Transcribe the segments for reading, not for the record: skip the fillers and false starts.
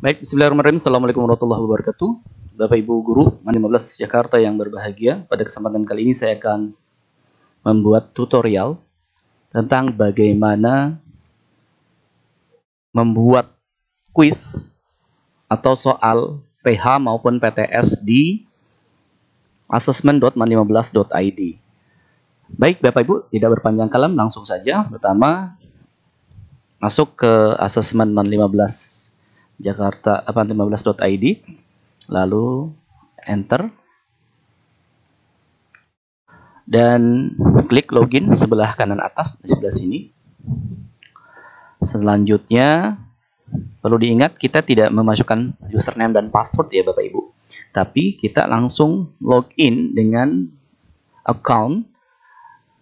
Baik, bismillahirrahmanirrahim. Assalamualaikum warahmatullahi wabarakatuh. Bapak Ibu Guru MAN 15 Jakarta yang berbahagia. Pada kesempatan kali ini saya akan membuat tutorial tentang bagaimana membuat kuis atau soal PH maupun PTS di assessment.man15.id. Baik Bapak Ibu, tidak berpanjang kalam, langsung saja. Pertama, masuk ke assessment MAN15 Jakarta 15.id, lalu enter dan klik login sebelah kanan atas di sebelah sini. Selanjutnya perlu diingat kita tidak memasukkan username dan password ya Bapak Ibu, tapi kita langsung login dengan account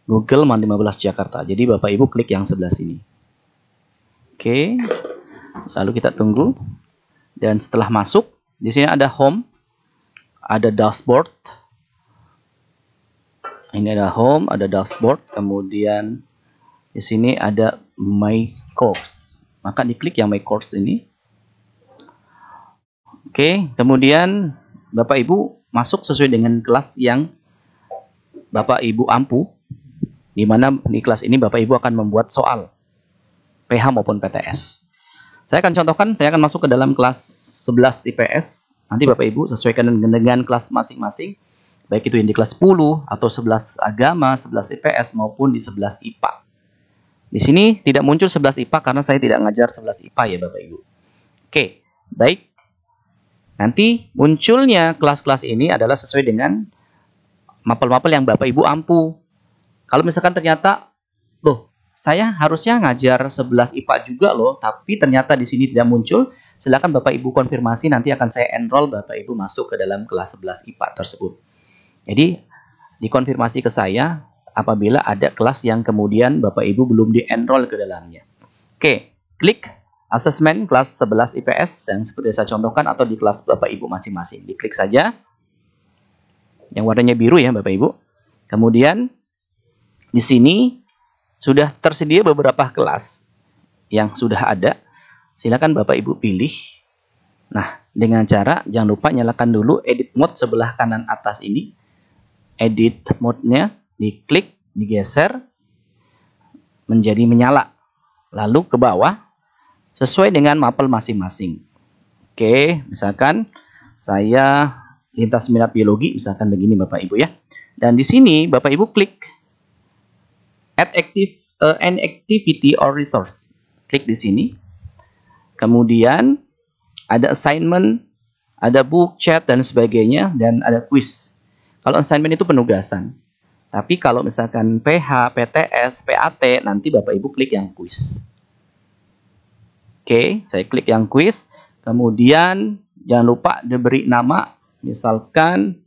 Google MAN15 Jakarta. Jadi Bapak Ibu klik yang sebelah sini. Oke. Lalu kita tunggu, dan setelah masuk di sini ada home, ada dashboard. Ini ada home, ada dashboard, kemudian di sini ada my course. Maka diklik yang my course ini. Oke, kemudian Bapak Ibu masuk sesuai dengan kelas yang Bapak Ibu ampu, di mana di kelas ini Bapak Ibu akan membuat soal PH maupun PTS. Saya akan contohkan, saya akan masuk ke dalam kelas 11 IPS. Nanti Bapak Ibu sesuaikan dengan kelas masing-masing. Baik itu yang di kelas 10 atau 11 agama, 11 IPS maupun di 11 IPA. Di sini tidak muncul 11 IPA karena saya tidak ngajar 11 IPA ya Bapak Ibu. Oke, baik. Nanti munculnya kelas-kelas ini adalah sesuai dengan mapel-mapel yang Bapak Ibu ampu. Kalau misalkan ternyata, loh, saya harusnya ngajar 11 IPA juga loh, tapi ternyata di sini tidak muncul. Silakan Bapak Ibu konfirmasi, nanti akan saya enroll Bapak Ibu masuk ke dalam kelas 11 IPA tersebut. Jadi dikonfirmasi ke saya apabila ada kelas yang kemudian Bapak Ibu belum di-enroll ke dalamnya. Oke, klik assessment kelas 11 IPS yang seperti saya contohkan atau di kelas Bapak Ibu masing-masing. Diklik saja. Yang warnanya biru ya Bapak Ibu. Kemudian di sini sudah tersedia beberapa kelas yang sudah ada. Silakan Bapak Ibu pilih. Nah, dengan cara jangan lupa nyalakan dulu edit mode sebelah kanan atas ini. Edit mode-nya diklik, digeser menjadi menyala. Lalu ke bawah sesuai dengan mapel masing-masing. Oke, misalkan saya lintas minat biologi, misalkan begini Bapak Ibu ya. Dan di sini Bapak Ibu klik add an activity or resource. Klik di sini. Kemudian ada assignment, ada book, chat, dan sebagainya, dan ada quiz. Kalau assignment itu penugasan. Tapi kalau misalkan PH, PTS, PAT, nanti Bapak Ibu klik yang quiz. Oke, saya klik yang quiz. Kemudian jangan lupa diberi nama, misalkan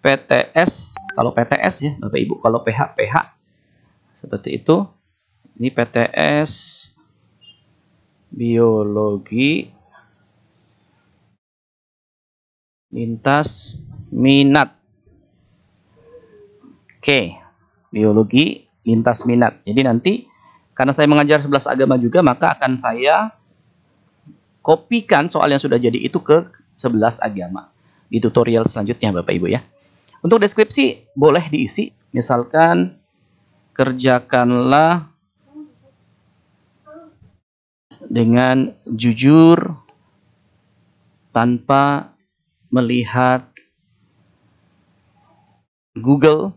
PTS. Kalau PTS ya Bapak Ibu, kalau PH, PH. Seperti itu. Ini PTS biologi lintas minat. Oke, biologi lintas minat. Jadi nanti karena saya mengajar 11 agama juga, maka akan saya kopikan soal yang sudah jadi itu ke 11 agama di tutorial selanjutnya Bapak Ibu ya. Untuk deskripsi boleh diisi, misalkan kerjakanlah dengan jujur tanpa melihat Google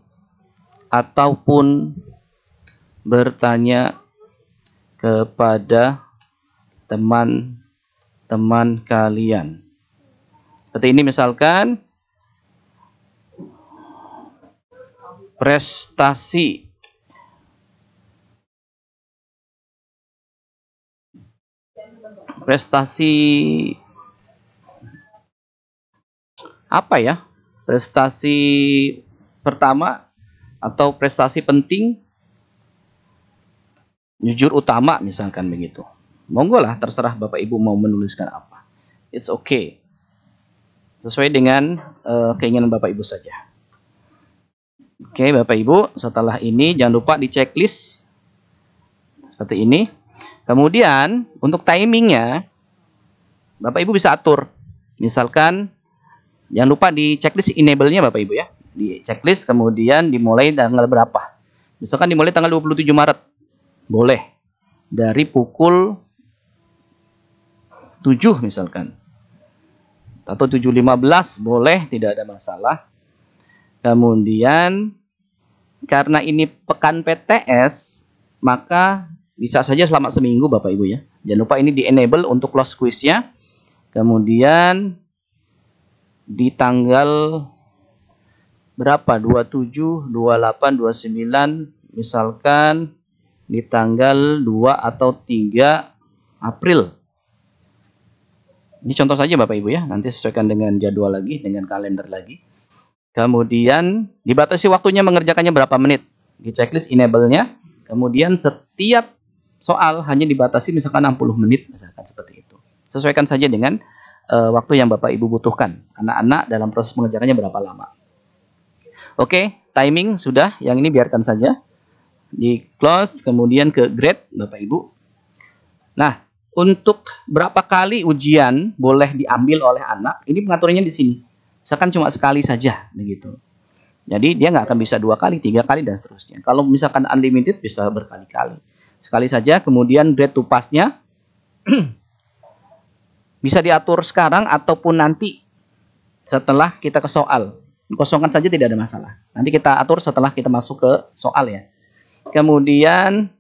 ataupun bertanya kepada teman-teman kalian. Seperti ini misalkan prestasi apa ya? Prestasi pertama atau prestasi penting jujur utama misalkan begitu. Monggo lah, terserah Bapak Ibu mau menuliskan apa. It's okay. Sesuai dengan keinginan Bapak Ibu saja. Oke, Bapak Ibu, setelah ini jangan lupa di checklist seperti ini. Kemudian untuk timingnya Bapak Ibu bisa atur. Misalkan jangan lupa di checklist enable-nya Bapak Ibu ya. Di checklist kemudian dimulai tanggal berapa. Misalkan dimulai tanggal 27 Maret. Boleh. Dari pukul 7 misalkan. Atau 7.15 boleh, tidak ada masalah. Kemudian karena ini pekan PTS, maka bisa saja selama seminggu Bapak Ibu ya. Jangan lupa ini di enable untuk close quiz-nya. Kemudian di tanggal berapa? 27, 28, 29 misalkan di tanggal 2 atau 3 April. Ini contoh saja Bapak Ibu ya, nanti sesuaikan dengan jadwal lagi, dengan kalender lagi. Kemudian dibatasi waktunya mengerjakannya berapa menit. Di checklist enable-nya. Kemudian setiap soal hanya dibatasi misalkan 60 menit, misalkan seperti itu. Sesuaikan saja dengan waktu yang Bapak Ibu butuhkan. Anak-anak dalam proses mengerjakannya berapa lama. Oke, timing sudah, yang ini biarkan saja. Di close, kemudian ke grade Bapak Ibu. Nah, untuk berapa kali ujian boleh diambil oleh anak, ini pengaturannya di sini. Misalkan cuma sekali saja, begitu. Jadi dia nggak akan bisa 2 kali, 3 kali, dan seterusnya. Kalau misalkan unlimited bisa berkali-kali. Sekali saja, kemudian grade to pass-nya bisa diatur sekarang ataupun nanti setelah kita ke soal. Kosongkan saja tidak ada masalah. Nanti kita atur setelah kita masuk ke soal ya. Kemudian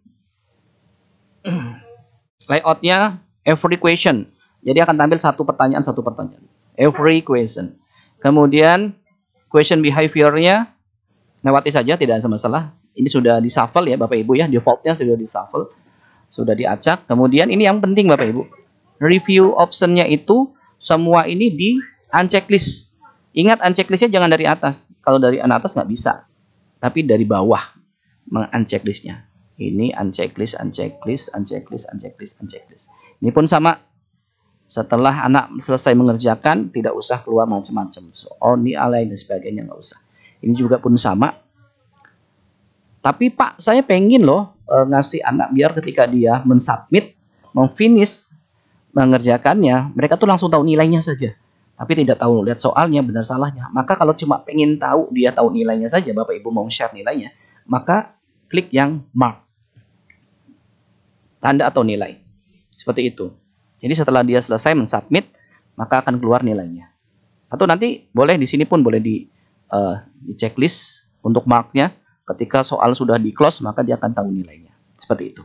layoutnya every question. Jadi akan tampil satu pertanyaan. Every question. Kemudian question behavior-nya lewati saja, tidak ada masalah. Ini sudah di shuffle ya Bapak Ibu ya. Defaultnya sudah di shuffle. Sudah diacak. Kemudian ini yang penting Bapak Ibu. Review option-nya itu semua ini di unchecklist. Ingat unchecklist-nya jangan dari atas. Kalau dari atas nggak bisa. Tapi dari bawah unchecklist-nya. Ini unchecklist. Ini pun sama. Setelah anak selesai mengerjakan, tidak usah keluar macam-macam. Oh, ini alay dan sebagainya, nggak usah. Ini juga pun sama. Tapi Pak, saya pengen loh ngasih anak biar ketika dia mensubmit, memfinish mengerjakannya, mereka tuh langsung tahu nilainya saja. Tapi tidak tahu lihat soalnya benar salahnya. Maka kalau cuma pengen tahu dia tahu nilainya saja, Bapak Ibu mau share nilainya, maka klik yang mark. Tanda atau nilai. Seperti itu. Jadi setelah dia selesai mensubmit, maka akan keluar nilainya. Atau nanti boleh di sini pun boleh di checklist untuk marknya. Ketika soal sudah di close, maka dia akan tahu nilainya. Seperti itu.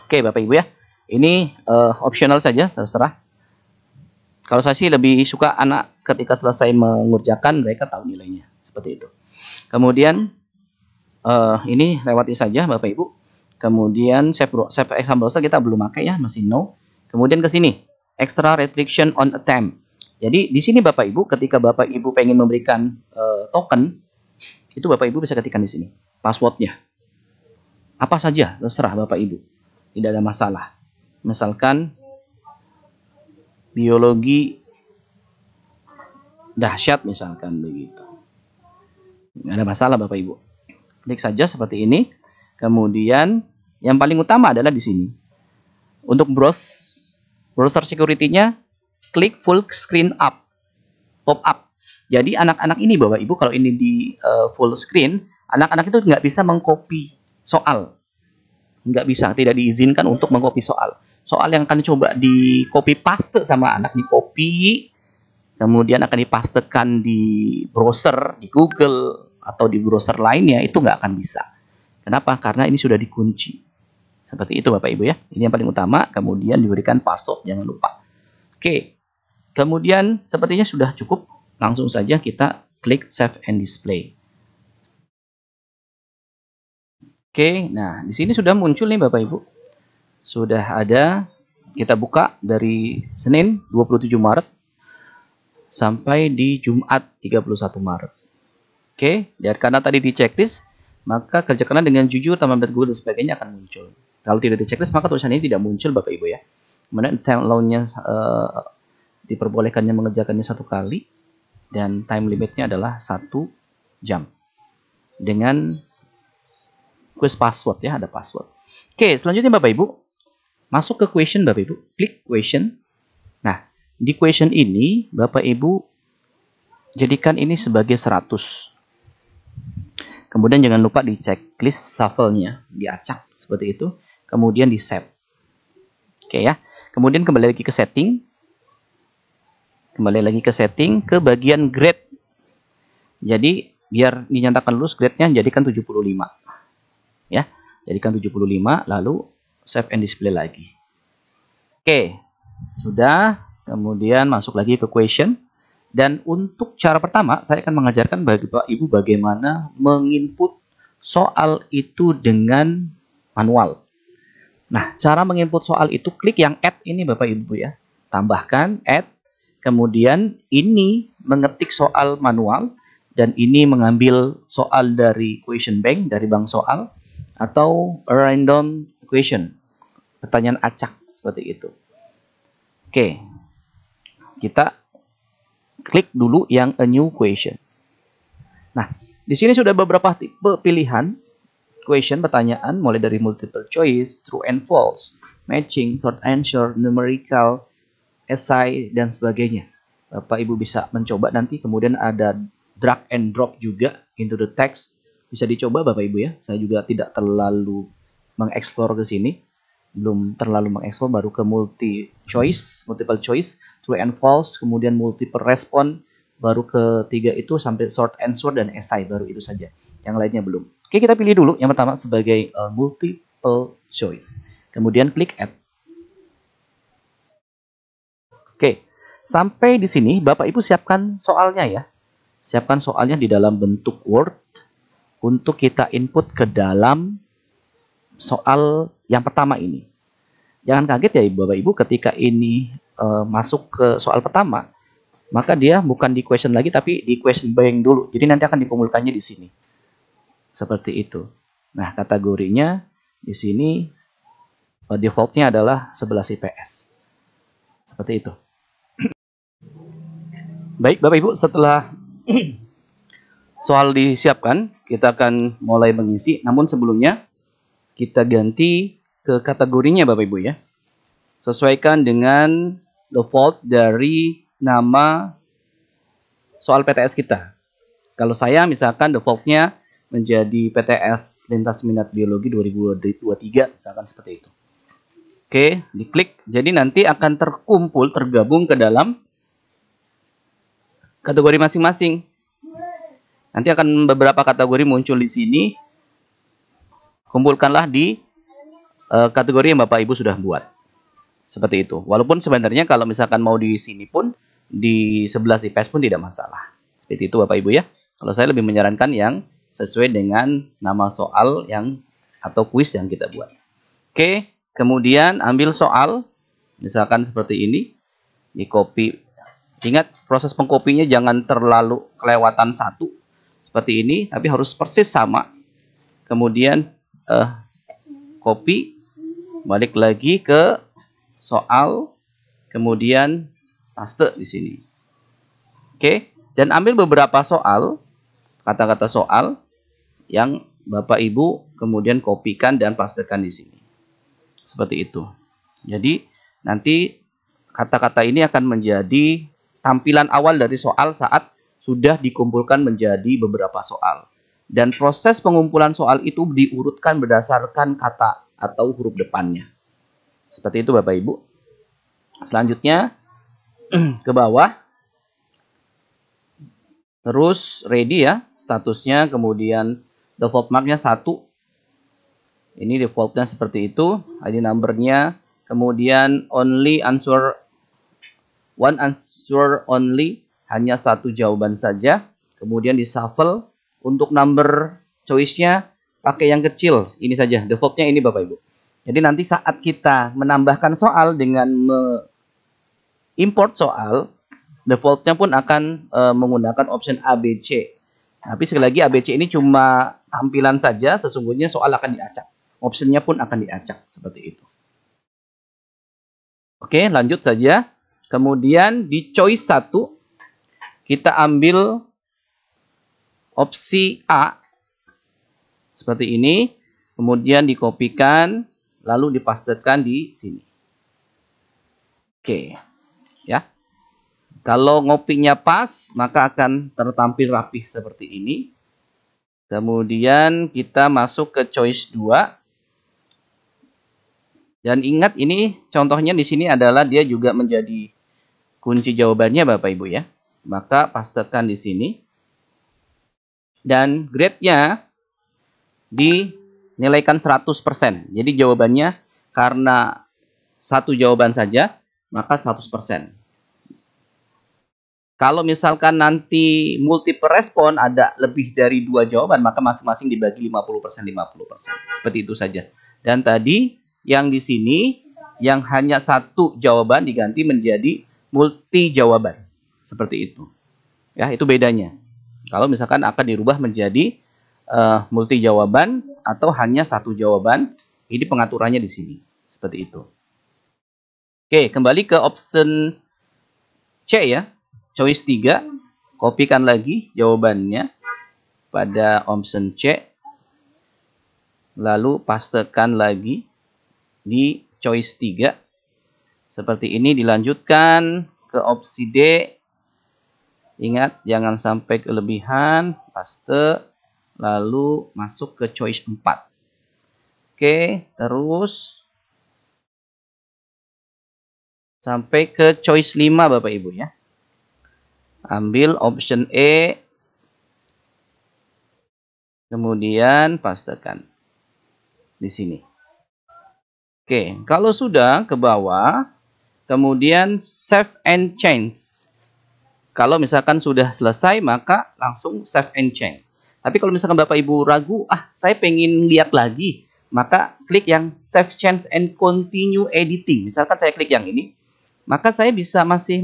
Oke Bapak Ibu ya. Ini optional saja, terserah. Kalau saya sih lebih suka anak ketika selesai mengerjakan, mereka tahu nilainya. Seperti itu. Kemudian, ini lewati saja Bapak Ibu. Kemudian, save exam browser kita belum pakai ya, masih no. Kemudian ke sini, extra restriction on attempt. Jadi, di sini Bapak Ibu, ketika Bapak Ibu pengen memberikan token, itu Bapak Ibu bisa ketikkan di sini. Passwordnya. Apa saja, terserah Bapak Ibu. Tidak ada masalah. Misalkan biologi dahsyat misalkan begitu. Nggak ada masalah Bapak Ibu. Klik saja seperti ini. Kemudian yang paling utama adalah di sini. Untuk browser security-nya klik full screen up. Pop up. Jadi anak-anak ini Bapak Ibu kalau ini di full screen, anak-anak itu nggak bisa mengcopy soal. Nggak bisa, tidak diizinkan untuk mengcopy soal. Soal yang akan coba di copy paste sama anak, di copy, kemudian akan dipastekan di browser, di Google, atau di browser lainnya, itu nggak akan bisa. Kenapa? Karena ini sudah dikunci. Seperti itu Bapak Ibu ya. Ini yang paling utama, kemudian diberikan password, jangan lupa. Oke, kemudian sepertinya sudah cukup. Langsung saja kita klik Save and Display. Oke, nah di sini sudah muncul nih Bapak Ibu. Sudah ada, kita buka dari Senin 27 Maret sampai di Jumat 31 Maret. Oke, dan karena tadi di checklist, maka kerjakanlah dengan jujur, tambah Google dan sebagainya akan muncul. Kalau tidak di checklist, maka tulisan ini tidak muncul Bapak Ibu ya. Kemudian time allowance-nya diperbolehkannya mengerjakannya 1 kali, dan time limitnya adalah 1 jam. Dengan quiz password ya, ada password. Oke, selanjutnya Bapak Ibu, masuk ke question Bapak Ibu, klik question. Nah, di question ini Bapak Ibu jadikan ini sebagai 100. Kemudian jangan lupa di checklist shuffle-nya, diacak seperti itu. Kemudian di save. Oke ya. Kemudian kembali lagi ke setting. Kembali lagi ke setting, ke bagian grade. Jadi biar dinyatakan lulus, grade-nya jadikan 75. Ya, jadikan 75, lalu save and display lagi. Oke, sudah. Kemudian masuk lagi ke question. Dan untuk cara pertama, saya akan mengajarkan bagi Bapak Ibu bagaimana menginput soal itu dengan manual. Nah, cara menginput soal itu klik yang add ini Bapak Ibu ya. Tambahkan add, kemudian ini mengetik soal manual, dan ini mengambil soal dari question bank, dari bank soal, atau random question, pertanyaan acak seperti itu. Oke, kita klik dulu yang a new question. Nah, di sini sudah beberapa tipe pilihan question, pertanyaan, mulai dari multiple choice, true and false, matching, short answer, numerical, essay, dan sebagainya. Bapak Ibu bisa mencoba nanti, kemudian ada drag and drop juga into the text. Bisa dicoba Bapak Ibu ya. Saya juga tidak terlalu mengeksplor ke sini. Belum terlalu mengeksplor, baru ke multiple choice, true and false, kemudian multiple respond, baru ketiga itu sampai short answer dan essay, baru itu saja. Yang lainnya belum. Oke, kita pilih dulu yang pertama sebagai multiple choice. Kemudian klik add. Oke, sampai di sini Bapak Ibu siapkan soalnya ya. Siapkan soalnya di dalam bentuk Word untuk kita input ke dalam soal yang pertama ini. Jangan kaget ya Bapak Ibu ketika ini masuk ke soal pertama, maka dia bukan di question lagi tapi di question bank dulu. Jadi nanti akan dikumpulkannya di sini. Seperti itu. Nah, kategorinya di sini defaultnya adalah 11 IPS. Seperti itu. Baik Bapak Ibu, setelah soal disiapkan, kita akan mulai mengisi. Namun sebelumnya kita ganti ke kategorinya Bapak Ibu ya. Sesuaikan dengan default dari nama soal PTS kita. Kalau saya misalkan defaultnya menjadi PTS Lintas Minat Biologi 2023, misalkan seperti itu. Oke, diklik. Jadi nanti akan tergabung ke dalam kategori masing-masing. Nanti akan beberapa kategori muncul di sini. Kumpulkanlah di kategori yang Bapak Ibu sudah buat. Seperti itu. Walaupun sebenarnya kalau misalkan mau di sini pun, di 11 IPS pun tidak masalah. Seperti itu Bapak Ibu ya. Kalau saya lebih menyarankan yang sesuai dengan nama soal yang atau kuis yang kita buat. Oke, kemudian ambil soal. Misalkan seperti ini. Di copy. Ingat, proses pengkopinya jangan terlalu kelewatan satu. Seperti ini, tapi harus persis sama. Kemudian copy, balik lagi ke soal, kemudian paste di sini. Oke, dan ambil beberapa soal, kata-kata soal yang Bapak Ibu kemudian kopikan dan pastekan di sini. Seperti itu. Jadi nanti kata-kata ini akan menjadi tampilan awal dari soal saat sudah dikumpulkan menjadi beberapa soal. Dan proses pengumpulan soal itu diurutkan berdasarkan kata atau huruf depannya. Seperti itu Bapak Ibu. Selanjutnya ke bawah. Terus ready ya statusnya. Kemudian default marknya 1. Ini defaultnya seperti itu. ID numbernya. Kemudian only answer. One answer only. Hanya satu jawaban saja. Kemudian di shuffle. Untuk number choice-nya pakai yang kecil. Ini saja. Defaultnya ini Bapak Ibu. Jadi nanti saat kita menambahkan soal dengan import soal, defaultnya pun akan menggunakan option ABC. Tapi sekali lagi ABC ini cuma tampilan saja, sesungguhnya soal akan diacak. Optionnya pun akan diacak seperti itu. Oke, lanjut saja. Kemudian di choice 1, kita ambil opsi A. Seperti ini. Kemudian dikopikan. Lalu dipastekan di sini. Oke. Ya. Kalau ngopinya pas, maka akan tertampil rapih seperti ini. Kemudian kita masuk ke choice 2. Dan ingat ini contohnya di sini adalah dia juga menjadi kunci jawabannya Bapak Ibu ya. Maka pastekan di sini. Dan grade-nya dinilaikan 100%. Jadi jawabannya karena satu jawaban saja, maka 100%. Kalau misalkan nanti multiple respon ada lebih dari 2 jawaban, maka masing-masing dibagi 50%, 50%. Seperti itu saja. Dan tadi yang di sini, yang hanya satu jawaban diganti menjadi multi jawaban. Seperti itu. Ya, itu bedanya. Kalau misalkan akan dirubah menjadi multi jawaban atau hanya satu jawaban, ini pengaturannya di sini. Seperti itu. Oke, kembali ke option C ya. Choice 3, kopikan lagi jawabannya pada option C. Lalu pastekan lagi di choice 3. Seperti ini dilanjutkan ke opsi D. Ingat, jangan sampai kelebihan, paste, lalu masuk ke choice 4. Oke, terus sampai ke choice 5 Bapak Ibu ya. Ambil option E, kemudian pastekan di sini. Oke, kalau sudah ke bawah, kemudian save and change. Kalau misalkan sudah selesai, maka langsung save and change. Tapi kalau misalkan Bapak Ibu ragu, saya pengen lihat lagi, maka klik yang save change and continue editing. Misalkan saya klik yang ini, maka saya bisa masih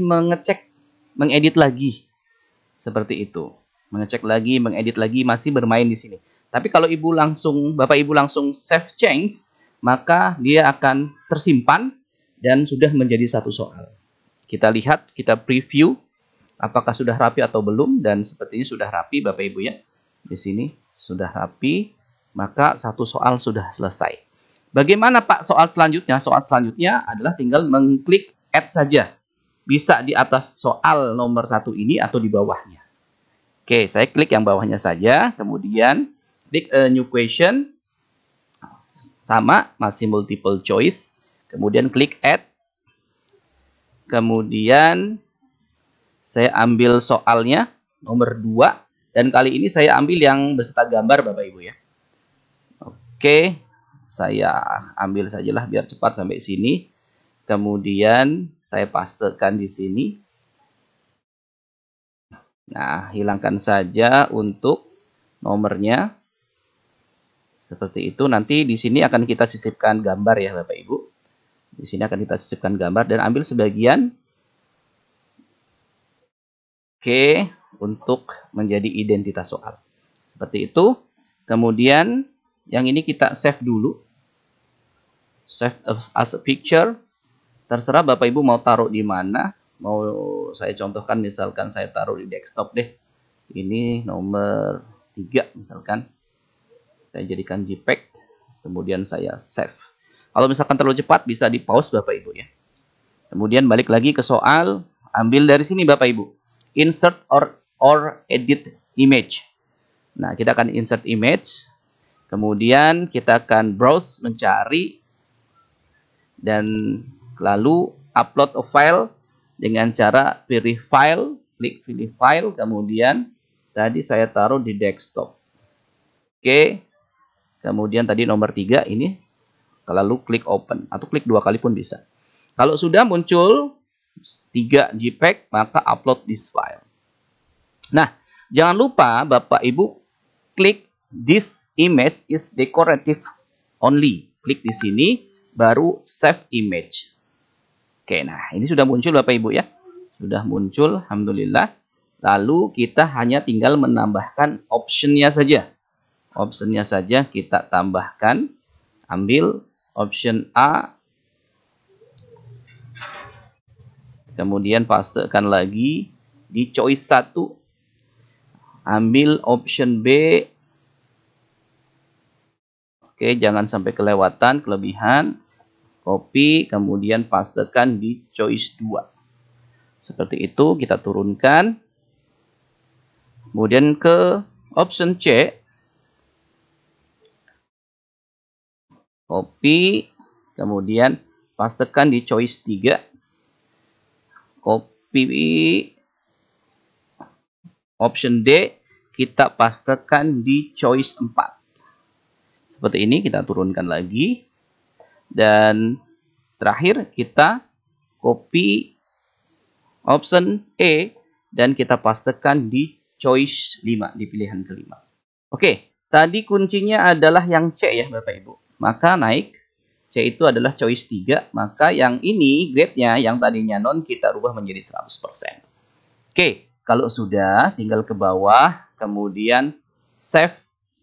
mengedit lagi. Seperti itu. Mengecek lagi, mengedit lagi, masih bermain di sini. Tapi kalau Bapak Ibu langsung save change, maka dia akan tersimpan dan sudah menjadi satu soal. Kita lihat, kita preview apakah sudah rapi atau belum, dan sepertinya sudah rapi Bapak Ibu ya. Di sini sudah rapi, maka satu soal sudah selesai. Bagaimana Pak soal selanjutnya? Soal selanjutnya adalah tinggal mengklik add saja. Bisa di atas soal nomor 1 ini atau di bawahnya. Oke, saya klik yang bawahnya saja, kemudian klik a new question. Sama, masih multiple choice. Kemudian klik add. Kemudian saya ambil soalnya nomor 2. Dan kali ini saya ambil yang beserta gambar Bapak Ibu ya. Oke, saya ambil sajalah biar cepat sampai sini. Kemudian saya pastekan di sini. Nah, hilangkan saja untuk nomornya. Seperti itu. Nanti di sini akan kita sisipkan gambar ya Bapak Ibu. Di sini akan kita sisipkan gambar dan ambil sebagian. Oke, untuk menjadi identitas soal. Seperti itu. Kemudian yang ini kita save dulu. Save as a picture. Terserah Bapak Ibu mau taruh di mana. Mau saya contohkan misalkan saya taruh di desktop deh. Ini nomor 3 misalkan. Saya jadikan JPEG. Kemudian saya save. Kalau misalkan terlalu cepat bisa di pause Bapak Ibu ya. Kemudian balik lagi ke soal. Ambil dari sini Bapak Ibu. Insert or edit image. Nah, kita akan insert image. Kemudian kita akan browse mencari. Dan lalu upload a file dengan cara pilih file, klik pilih file, kemudian tadi saya taruh di desktop. Oke, kemudian tadi nomor 3 ini, lalu klik open atau klik 2 kali pun bisa. Kalau sudah muncul 3 JPEG, maka upload this file. Nah, jangan lupa Bapak Ibu klik this image is decorative only. Klik di sini, baru save image. Oke, nah ini sudah muncul Bapak Ibu ya. Sudah muncul, alhamdulillah. Lalu kita hanya tinggal menambahkan optionnya saja. Optionnya saja kita tambahkan. Ambil option A. Kemudian pastekan lagi di choice 1. Ambil option B. Oke, jangan sampai kelewatan, kelebihan. Copy, kemudian pastekan di choice 2. Seperti itu, kita turunkan. Kemudian ke option C. Copy, kemudian pastekan di choice 3. Copy option D, kita pastekan di choice 4. Seperti ini, kita turunkan lagi. Dan terakhir, kita copy option E dan kita pastekan di choice 5, di pilihan kelima. Oke, tadi kuncinya adalah yang C ya Bapak Ibu. Maka naik, C itu adalah choice 3, maka yang ini grade-nya yang tadinya non kita rubah menjadi 100%. Oke, kalau sudah tinggal ke bawah, kemudian save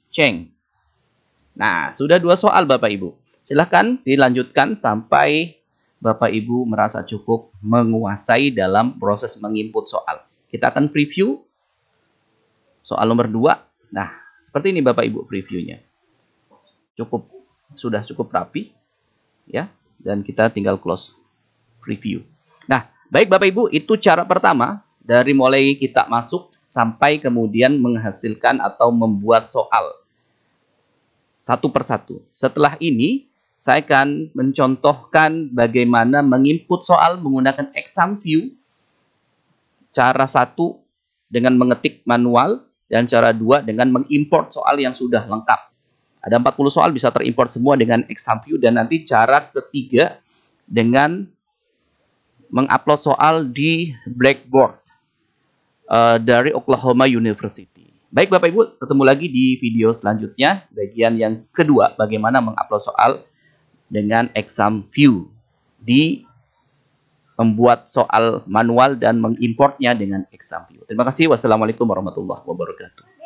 change. Nah, sudah 2 soal Bapak Ibu. Silahkan dilanjutkan sampai Bapak Ibu merasa cukup menguasai dalam proses menginput soal. Kita akan preview soal nomor 2. Nah, seperti ini Bapak Ibu previewnya. Sudah cukup rapi ya, dan kita tinggal close preview. Nah, baik Bapak Ibu, itu cara pertama dari mulai kita masuk sampai kemudian menghasilkan atau membuat soal satu persatu. Setelah ini saya akan mencontohkan bagaimana menginput soal menggunakan exam view. Cara 1 dengan mengetik manual, dan cara 2 dengan mengimport soal yang sudah lengkap. Ada 40 soal bisa terimport semua dengan exam view, dan nanti cara ketiga dengan mengupload soal di Blackboard dari Oklahoma University. Baik Bapak Ibu, ketemu lagi di video selanjutnya, bagian yang kedua, bagaimana mengupload soal dengan exam view di membuat soal manual dan mengimportnya dengan exam view. Terima kasih. Wassalamualaikum warahmatullahi wabarakatuh.